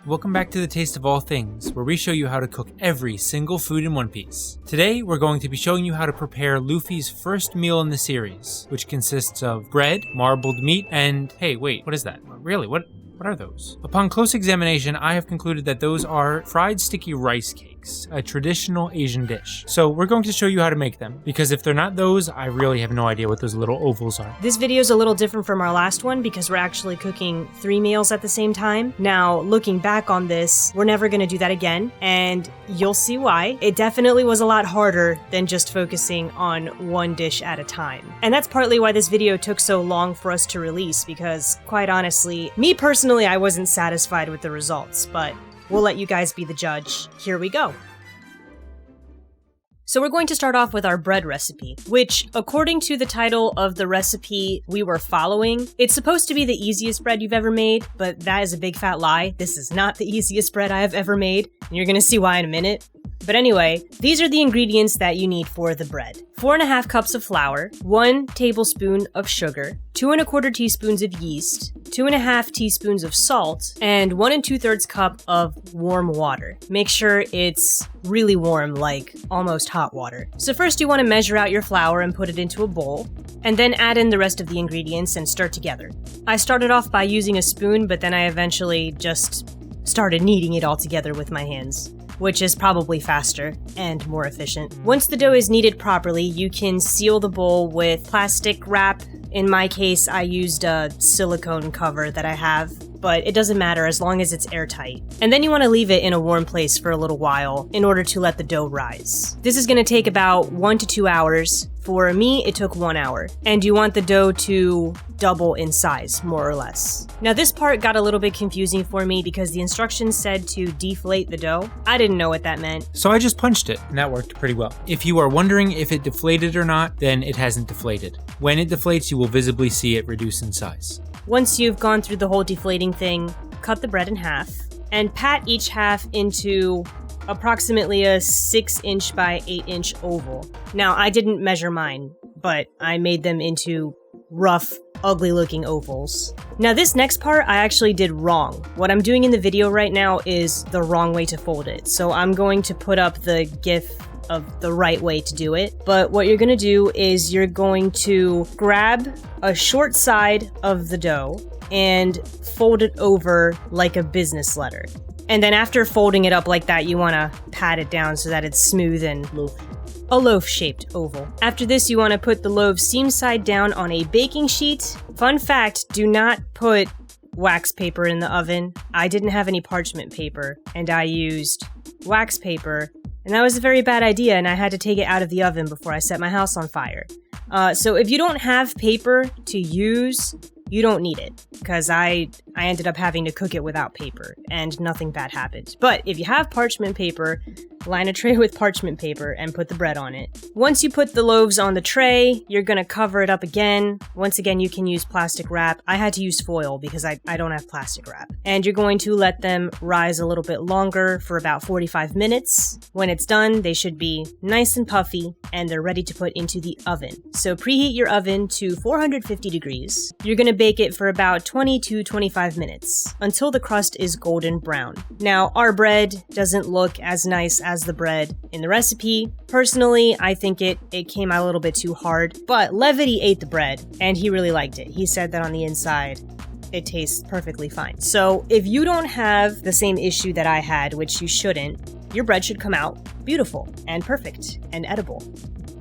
Welcome back to the Taste of All Things, where we show you how to cook every single food in One Piece. Today, we're going to be showing you how to prepare Luffy's first meal in the series, which consists of bread, marbled meat, and hey, wait, what is that? Really, what are those? Upon close examination, I have concluded that those are fried sticky rice cakes, a traditional Asian dish. So we're going to show you how to make them, because if they're not those, I really have no idea what those little ovals are. This video is a little different from our last one because we're actually cooking 3 meals at the same time. Now, looking back on this, we're never going to do that again, and you'll see why. It definitely was a lot harder than just focusing on one dish at a time. And that's partly why this video took so long for us to release, because quite honestly, me personally, I wasn't satisfied with the results, but we'll let you guys be the judge. Here we go. So we're going to start off with our bread recipe, which, according to the title of the recipe we were following, it's supposed to be the easiest bread you've ever made, but that is a big fat lie. This is not the easiest bread I have ever made, and you're gonna see why in a minute. But anyway, these are the ingredients that you need for the bread. 4.5 cups of flour, 1 tablespoon of sugar, 2 1/4 teaspoons of yeast, 2.5 teaspoons of salt, and 1 2/3 cup of warm water. Make sure it's really warm, like almost hot water. So first you want to measure out your flour and put it into a bowl, and then add in the rest of the ingredients and stir together. I started off by using a spoon, but then I eventually just started kneading it all together with my hands, which is probably faster and more efficient. Once the dough is kneaded properly, you can seal the bowl with plastic wrap. In my case, I used a silicone cover that I have, but it doesn't matter as long as it's airtight. And then you want to leave it in a warm place for a little while in order to let the dough rise. This is going to take about 1 to 2 hours. For me, it took 1 hour. And you want the dough to double in size, more or less. Now this part got a little bit confusing for me because the instructions said to deflate the dough. I didn't know what that meant. So I just punched it, and that worked pretty well. If you are wondering if it deflated or not, then it hasn't deflated. When it deflates, you will visibly see it reduce in size. Once you've gone through the whole deflating thing, cut the bread in half, and pat each half into approximately a 6-inch by 8-inch oval. Now, I didn't measure mine, but I made them into rough, ugly-looking ovals. Now, this next part I actually did wrong. What I'm doing in the video right now is the wrong way to fold it, so I'm going to put up the GIF of the right way to do it. But what you're gonna do is you're going to grab a short side of the dough and fold it over like a business letter. And then after folding it up like that, you want to pat it down so that it's smooth and a loaf-shaped oval. After this, you want to put the loaf seam side down on a baking sheet. Fun fact, do not put wax paper in the oven. I didn't have any parchment paper, and I used wax paper, and that was a very bad idea, and I had to take it out of the oven before I set my house on fire. So if you don't have paper to use, you don't need it, because I ended up having to cook it without paper, and nothing bad happened. But if you have parchment paper, line a tray with parchment paper and put the bread on it. Once you put the loaves on the tray, you're gonna cover it up again. Once again, you can use plastic wrap. I had to use foil because I don't have plastic wrap. And you're going to let them rise a little bit longer for about 45 minutes. When it's done, they should be nice and puffy, and they're ready to put into the oven. So preheat your oven to 450 degrees. You're gonna bake it for about 20 to 25 minutes until the crust is golden brown. Now, our bread doesn't look as nice as the bread in the recipe. Personally, I think it came out a little bit too hard, but Levity ate the bread and he really liked it. He said that on the inside it tastes perfectly fine. So if you don't have the same issue that I had, which you shouldn't, your bread should come out beautiful and perfect and edible.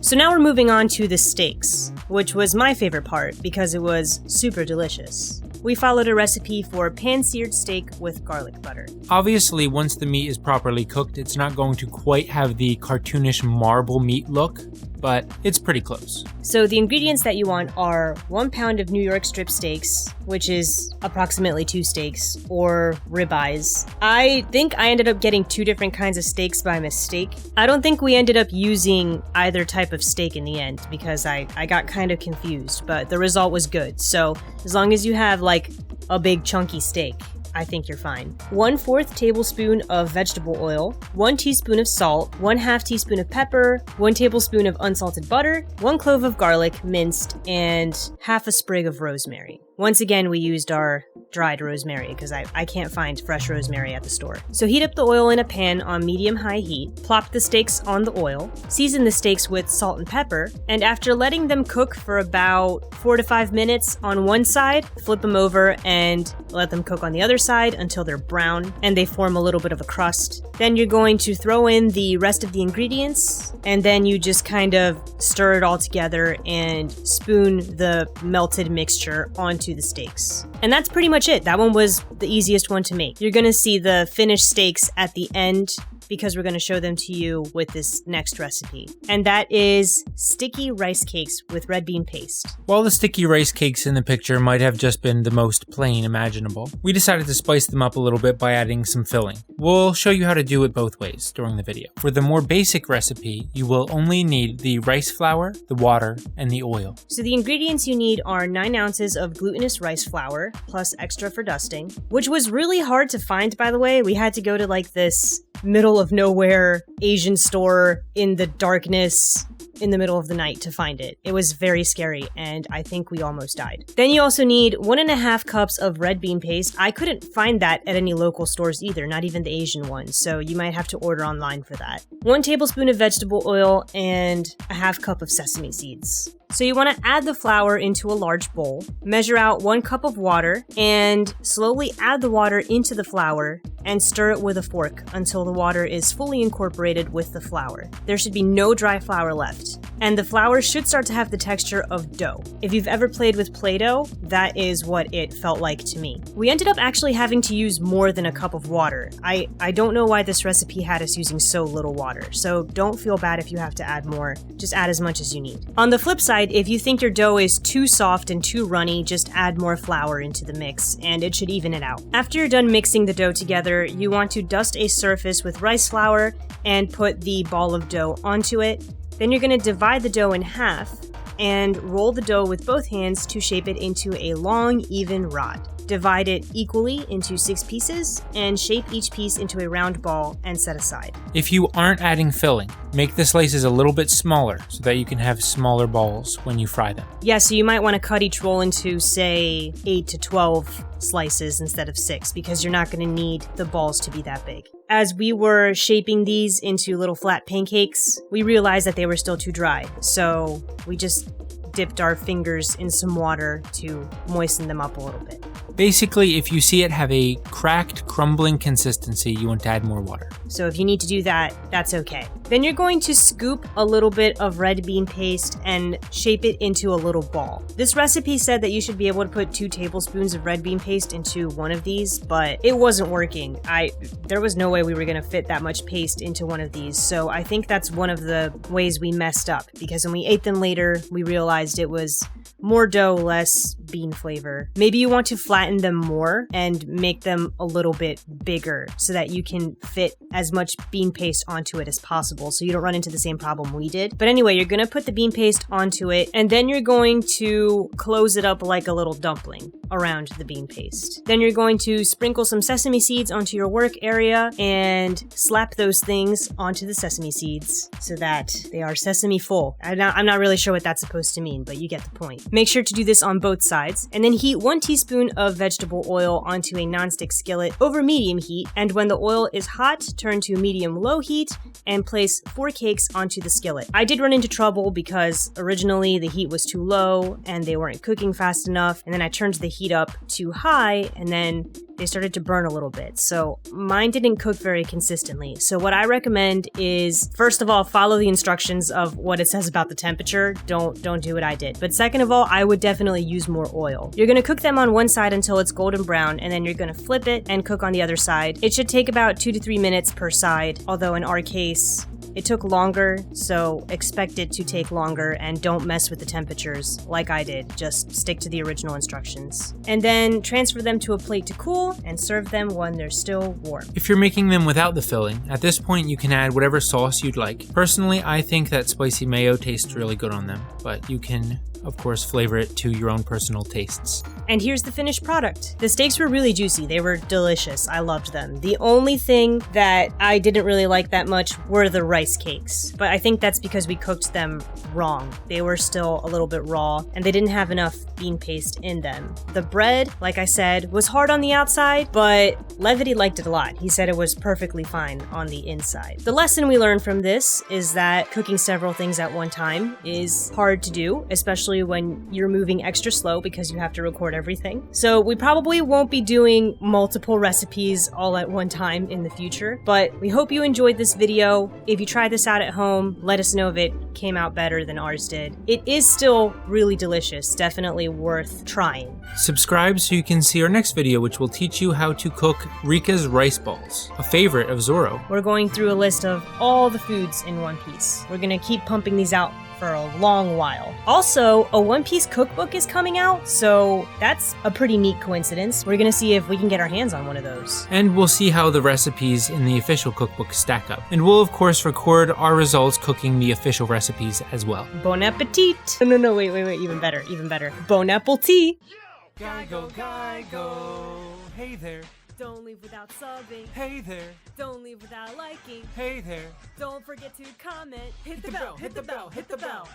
So now we're moving on to the steaks, which was my favorite part because it was super delicious. We followed a recipe for pan-seared steak with garlic butter. Obviously, once the meat is properly cooked, it's not going to quite have the cartoonish marble meat look, but it's pretty close. So the ingredients that you want are 1 pound of New York strip steaks, which is approximately 2 steaks, or ribeyes. I think I ended up getting 2 different kinds of steaks by mistake. I don't think we ended up using either type of steak in the end because I got kind of confused, but the result was good. So as long as you have like a big chunky steak, I think you're fine. 1/4 tablespoon of vegetable oil, 1 teaspoon of salt, 1/2 teaspoon of pepper, 1 tablespoon of unsalted butter, 1 clove of garlic minced, and half a sprig of rosemary. Once again, we used our dried rosemary because I can't find fresh rosemary at the store. So heat up the oil in a pan on medium-high heat, plop the steaks on the oil, season the steaks with salt and pepper, and after letting them cook for about 4 to 5 minutes on one side, flip them over and let them cook on the other side until they're brown and they form a little bit of a crust. Then you're going to throw in the rest of the ingredients, and then you just kind of stir it all together and spoon the melted mixture onto the steaks. And that's pretty much it. That one was the easiest one to make. You're gonna see the finished steaks at the end because we're going to show them to you with this next recipe. And that is sticky rice cakes with red bean paste. While the sticky rice cakes in the picture might have just been the most plain imaginable, we decided to spice them up a little bit by adding some filling. We'll show you how to do it both ways during the video. For the more basic recipe, you will only need the rice flour, the water, and the oil. So the ingredients you need are 9 ounces of glutinous rice flour, plus extra for dusting, which was really hard to find, by the way. We had to go to like this middle of nowhere Asian store in the darkness in the middle of the night to find it. It was very scary, and I think we almost died. Then you also need 1.5 cups of red bean paste. I couldn't find that at any local stores either, not even the Asian ones, so you might have to order online for that. 1 tablespoon of vegetable oil and a 1/2 cup of sesame seeds. So you want to add the flour into a large bowl, measure out 1 cup of water, and slowly add the water into the flour and stir it with a fork until the water is fully incorporated with the flour. There should be no dry flour left, and the flour should start to have the texture of dough. If you've ever played with Play-Doh, that is what it felt like to me. We ended up actually having to use more than a cup of water. I don't know why this recipe had us using so little water, so don't feel bad if you have to add more. Just add as much as you need. On the flip side, if you think your dough is too soft and too runny, just add more flour into the mix, and it should even it out. After you're done mixing the dough together, you want to dust a surface with rice flour and put the ball of dough onto it. Then you're going to divide the dough in half and roll the dough with both hands to shape it into a long, even rod. Divide it equally into 6 pieces and shape each piece into a round ball and set aside. If you aren't adding filling, make the slices a little bit smaller so that you can have smaller balls when you fry them. Yeah, so you might want to cut each roll into, say, 8 to 12 slices instead of 6 because you're not going to need the balls to be that big. As we were shaping these into little flat pancakes, we realized that they were still too dry, so we just dipped our fingers in some water to moisten them up a little bit. Basically, if you see it have a cracked, crumbling consistency, you want to add more water. So if you need to do that, that's okay. Then you're going to scoop a little bit of red bean paste and shape it into a little ball. This recipe said that you should be able to put 2 tablespoons of red bean paste into one of these, but it wasn't working. There was no way we were going to fit that much paste into one of these, so I think that's one of the ways we messed up, because when we ate them later, we realized it was more dough, less bean flavor. Maybe you want to flatten them more and make them a little bit bigger so that you can fit as much bean paste onto it as possible so you don't run into the same problem we did. But anyway, you're going to put the bean paste onto it, and then you're going to close it up like a little dumpling around the bean paste. Then you're going to sprinkle some sesame seeds onto your work area and slap those things onto the sesame seeds so that they are sesame full. I'm not really sure what that's supposed to mean, but you get the point. Make sure to do this on both sides, and then heat 1 teaspoon of vegetable oil onto a nonstick skillet over medium heat, and when the oil is hot, turn to medium-low heat and place 4 cakes onto the skillet. I did run into trouble because originally the heat was too low and they weren't cooking fast enough, and then I turned the heat up too high and then they started to burn a little bit. So mine didn't cook very consistently. So what I recommend is, first of all, follow the instructions of what it says about the temperature. Don't do what I did. But second of all, I would definitely use more oil. You're gonna cook them on one side until it's golden brown, and then you're gonna flip it and cook on the other side. It should take about 2 to 3 minutes per side, although in our case, it took longer, so expect it to take longer and don't mess with the temperatures like I did. Just stick to the original instructions. And then transfer them to a plate to cool and serve them when they're still warm. If you're making them without the filling, at this point you can add whatever sauce you'd like. Personally, I think that spicy mayo tastes really good on them, but you can of course, flavor it to your own personal tastes. And here's the finished product. The steaks were really juicy. They were delicious. I loved them. The only thing that I didn't really like that much were the rice cakes. But I think that's because we cooked them wrong. They were still a little bit raw, and they didn't have enough bean paste in them. The bread, like I said, was hard on the outside, but Levity liked it a lot. He said it was perfectly fine on the inside. The lesson we learned from this is that cooking several things at one time is hard to do, especially when you're moving extra slow because you have to record everything. So we probably won't be doing multiple recipes all at one time in the future, but we hope you enjoyed this video. If you try this out at home, let us know if it came out better than ours did. It is still really delicious, definitely worth trying. Subscribe so you can see our next video, which will teach you how to cook Rika's rice balls, a favorite of Zoro. We're going through a list of all the foods in One Piece. We're gonna keep pumping these out for a long while. Also, a One Piece cookbook is coming out, so that's a pretty neat coincidence. We're gonna see if we can get our hands on one of those. And we'll see how the recipes in the official cookbook stack up. And we'll of course record our results cooking the official recipes as well. Bon appetit! No, wait, even better. Bon appetit! Go. Hey there. Don't leave without subbing. Hey there. Don't leave without liking. Hey there. Don't forget to comment. Hit the bell.